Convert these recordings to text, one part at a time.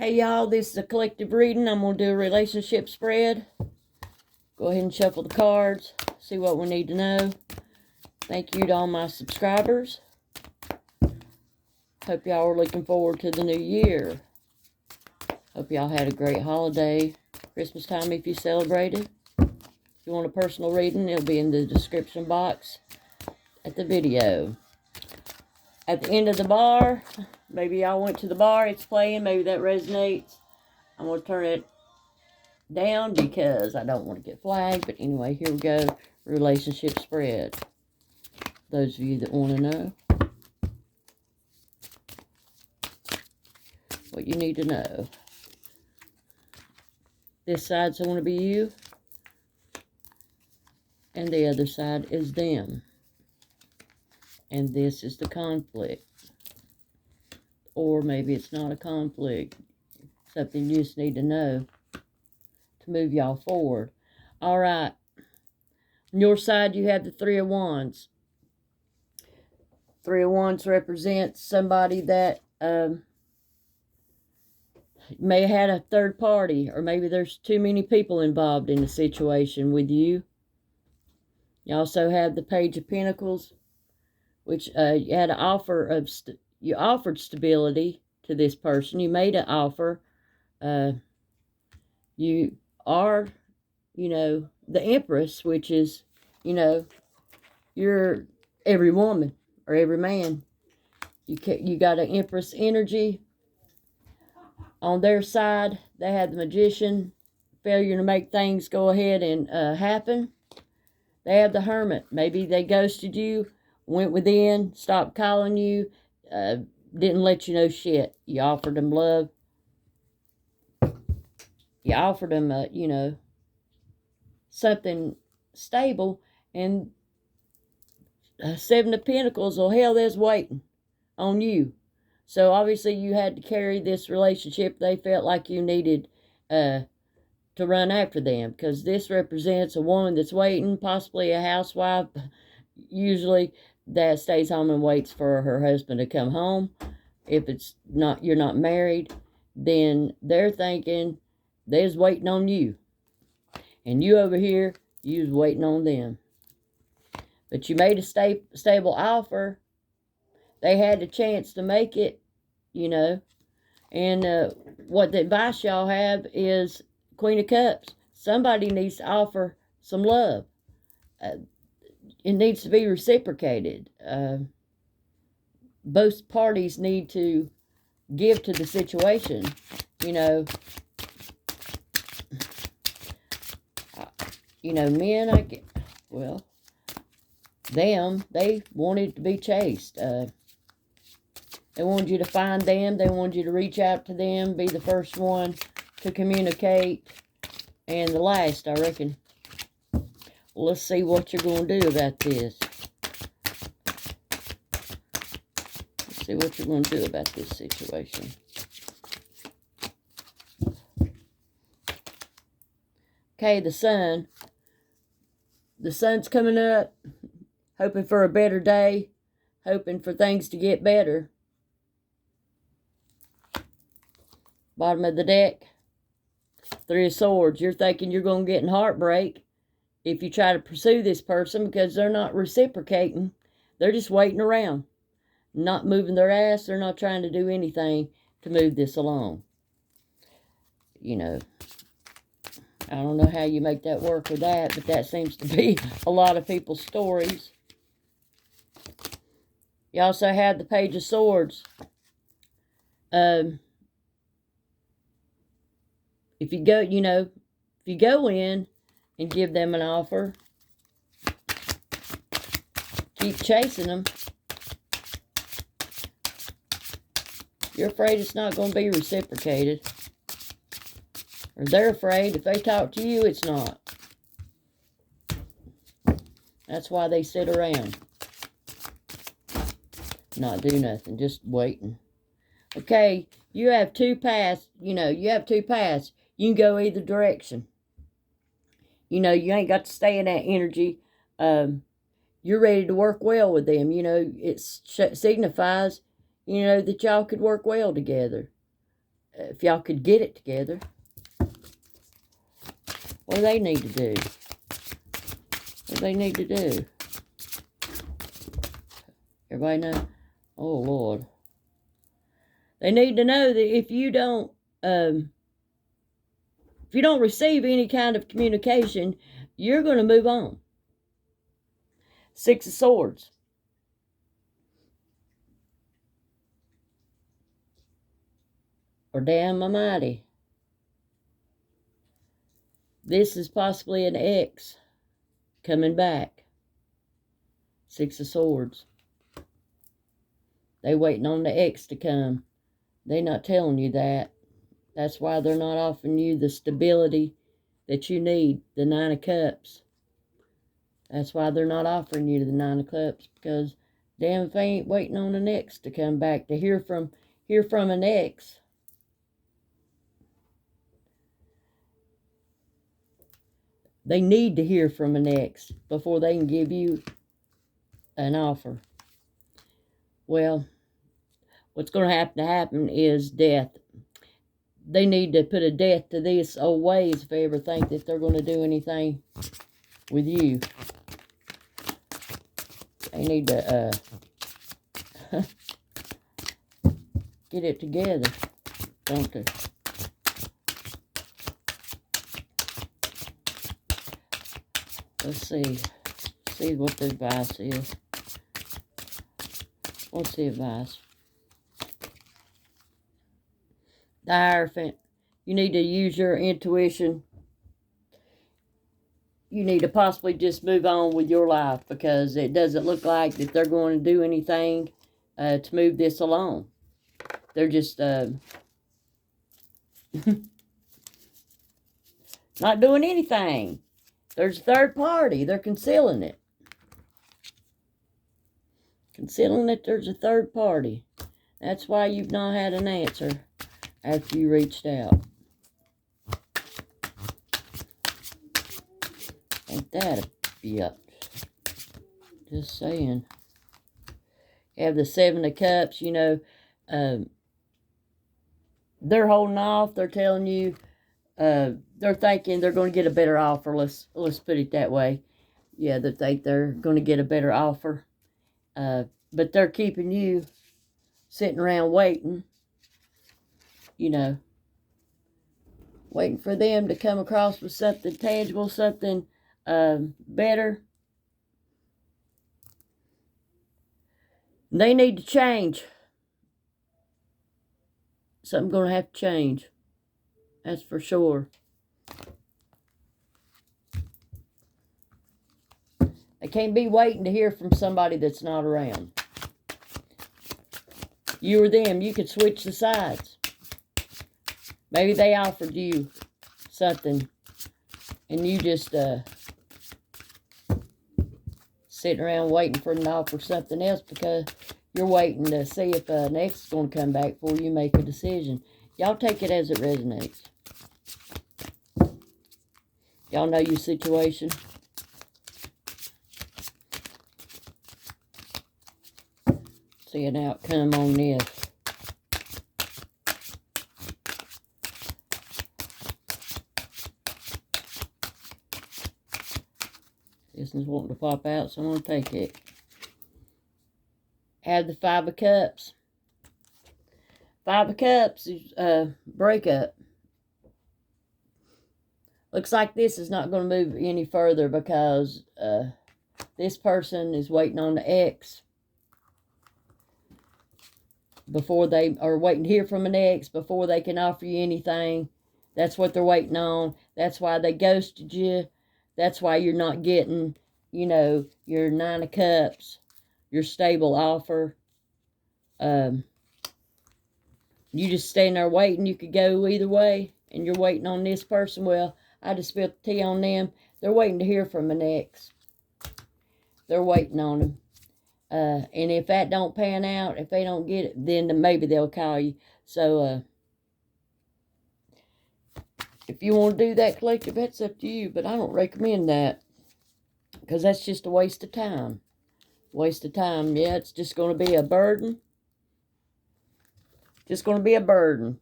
Hey y'all, this is a collective reading. I'm going to do a relationship spread. Go ahead and shuffle the cards, see what we need to know. Thank you to all my subscribers. Hope y'all are looking forward to the new year. Hope y'all had a great holiday, Christmas time if you celebrated. If you want a personal reading, it'll be in the description box at the video. At the end of the bar, maybe y'all went to the bar, it's playing, maybe that resonates. I'm going to turn it down because I don't want to get flagged. But anyway, here we go. Relationship spread. Those of you that want to know what you need to know. This side's going to be you, and the other side is them. And this is the conflict. Or maybe it's not a conflict. Something you just need to know to move y'all forward. All right. On your side, you have the Three of Wands. Three of Wands represents somebody that may have had a third party, or maybe there's too many people involved in the situation with you. You also have the Page of Pentacles, which you had an offer of, you offered stability to this person. You made an offer. You are, the Empress, which is, you're every woman or every man. You got an Empress energy. On their side, they had the Magician, failure to make things go ahead and happen. They have the Hermit. Maybe they ghosted you, went within, stopped calling you, didn't let you know shit. You offered them love. You offered them, something stable. And Seven of Pentacles, well, hell, there's waiting on you. So obviously you had to carry this relationship. They felt like you needed to run after them, because this represents a woman that's waiting, possibly a housewife, usually, that stays home and waits for her husband to come home. If it's not, you're not married, then they're thinking they's waiting on you. And you over here, you was waiting on them. But you made a stable offer. They had a chance to make it, And what the advice y'all have is Queen of Cups. Somebody needs to offer some love. It needs to be reciprocated. Both parties need to give to the situation. Men, they wanted to be chased. They wanted you to find them. They wanted you to reach out to them, be the first one to communicate. And the last, I reckon. Well, let's see what you're going to do about this. Let's see what you're going to do about this situation. Okay, the sun. The sun's coming up, hoping for a better day, hoping for things to get better. Bottom of the deck, Three of Swords. You're thinking you're going to get in heartbreak if you try to pursue this person, because they're not reciprocating. They're just waiting around, not moving their ass. They're not trying to do anything to move this along. I don't know how you make that work with that, but that seems to be a lot of people's stories. You also have the Page of Swords. If you go, if you go in and give them an offer, keep chasing them, you're afraid it's not going to be reciprocated. Or they're afraid if they talk to you, it's not. That's why they sit around. Not do nothing, just waiting. Okay, you have two paths. You have two paths. You can go either direction. You ain't got to stay in that energy. You're ready to work well with them. It signifies, that y'all could work well together. if y'all could get it together. What do they need to do? What do they need to do? Everybody know? Oh, Lord. They need to know that if you don't receive any kind of communication, you're going to move on. Six of Swords. Or damn almighty. This is possibly an ex coming back. Six of Swords. They waiting on the ex to come. They not telling you that. That's why they're not offering you the stability that you need. The Nine of Cups. That's why they're not offering you the Nine of Cups. Because damn if they ain't waiting on an ex to come back. To hear from an ex. They need to hear from an ex before they can give you an offer. Well, what's going to happen is death. They need to put a death to this old ways if they ever think that they're going to do anything with you. They need to get it together, don't they? Let's see what the advice is. What's the advice? The Hierophant. You need to use your intuition. You need to possibly just move on with your life because it doesn't look like that they're going to do anything to move this along. They're just not doing anything. There's a third party. They're concealing it. Concealing that there's a third party. That's why you've not had an answer after you reached out. Ain't that a bitch? Just saying. You have the Seven of Cups, you know. They're holding off. They're telling you. They're thinking they're going to get a better offer. Let's put it that way. Yeah, they think they're going to get a better offer. But they're keeping you sitting around waiting. You know. Waiting for them to come across with something tangible, something better. They need to change. Something's going to have to change. That's for sure. They can't be waiting to hear from somebody that's not around. You or them, you could switch the sides. Maybe they offered you something and you just sitting around waiting for them to offer something else because you're waiting to see if an ex is going to come back before you make a decision. Y'all take it as it resonates. Y'all know your situation. See an outcome on this. This is wanting to pop out, so I'm going to take it. Have the Five of Cups. Five of Cups is breakup. Looks like this is not going to move any further because this person is waiting on the ex. Before they are waiting to hear from an ex before they can offer you anything. That's what they're waiting on. That's why they ghosted you. That's why you're not getting, you know, your Nine of Cups, your stable offer. You just stand there waiting. You could go either way, and you're waiting on this person. Well, I just spilled the tea on them. They're waiting to hear from an ex. They're waiting on them. And if that don't pan out, if they don't get it, then maybe they'll call you. So, if you want to do that collective, that's up to you. But I don't recommend that. Because that's just a waste of time. Waste of time. Yeah, it's just going to be a burden. Just going to be a burden.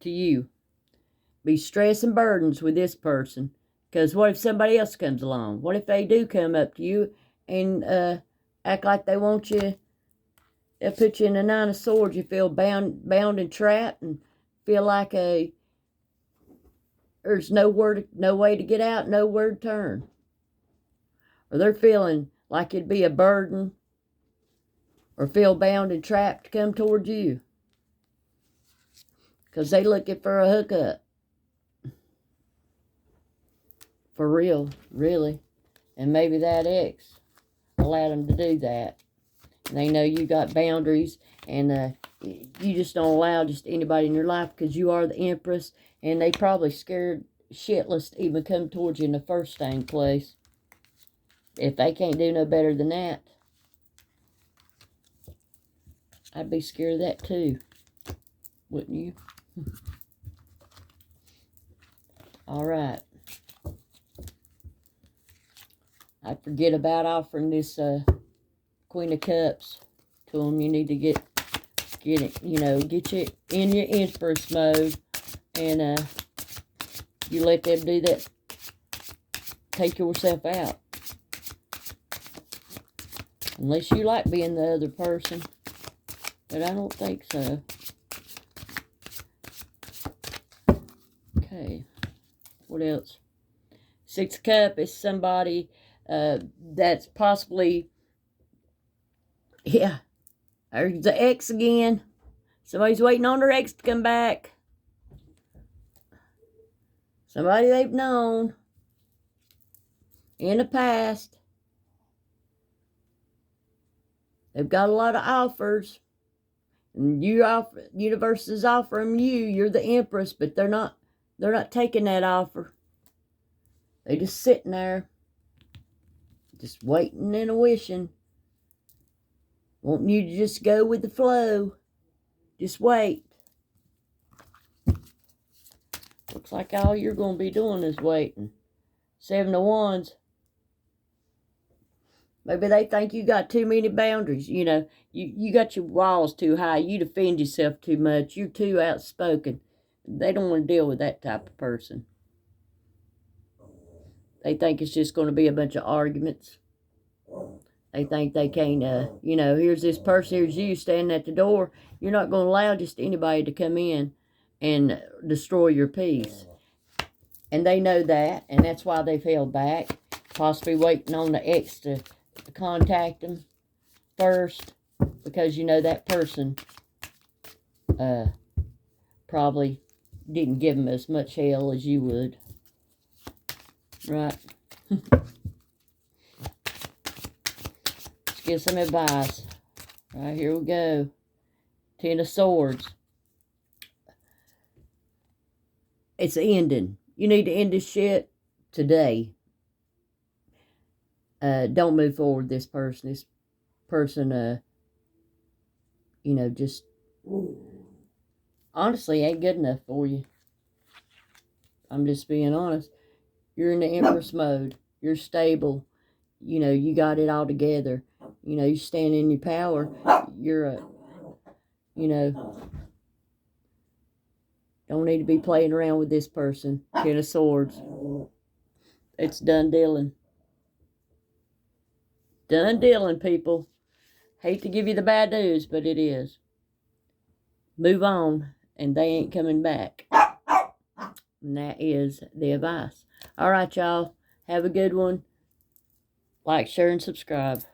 to you. Be stress and burdens with this person. Because what if somebody else comes along? What if they do come up to you and act like they want you? They'll put you in a 9 of swords. You feel bound and trapped, and feel like there's no way to get out, nowhere to turn. Or they're feeling like it'd be a burden, or feel bound and trapped to come towards you. Because they looking for a hookup. For real, really. And maybe that ex allowed them to do that. And they know you got boundaries, and you just don't allow just anybody in your life because you are the Empress, and they probably scared shitless to even come towards you in the first dang place. If they can't do no better than that, I'd be scared of that too. Wouldn't you? All right. I forget about offering this Queen of Cups to them. You need to get it, get you in your Empress mode, and you let them do that. Take yourself out. Unless you like being the other person. But I don't think so. Okay. What else? 6 of Cups is somebody that's possibly, yeah, there's the ex again. Somebody's waiting on their ex to come back. Somebody they've known in the past. They've got a lot of offers. And universe is offering you're the Empress, but they're not taking that offer. They just sitting there, just waiting and wishing. Wanting you to just go with the flow. Just wait. Looks like all you're going to be doing is waiting. 7 of Wands. Maybe they think you got too many boundaries. You got your walls too high. You defend yourself too much. You're too outspoken. They don't want to deal with that type of person. They think it's just going to be a bunch of arguments. They think they can't, here's this person, here's you standing at the door. You're not going to allow just anybody to come in and destroy your peace. And they know that, and that's why they've held back. Possibly waiting on the ex to contact them first, because that person probably didn't give them as much hell as you would. Right? Let's get some advice. Right, here we go. 10 of Swords. It's ending. You need to end this shit today. Don't move forward with this person. This person, just honestly ain't good enough for you. I'm just being honest. You're in the Empress mode. You're stable. You got it all together. You stand in your power. You're don't need to be playing around with this person. 10 of Swords. It's done dealing. Done dealing, people. Hate to give you the bad news, but it is. Move on, and they ain't coming back. And that is the advice. All right, y'all. Have a good one. Like, share, and subscribe.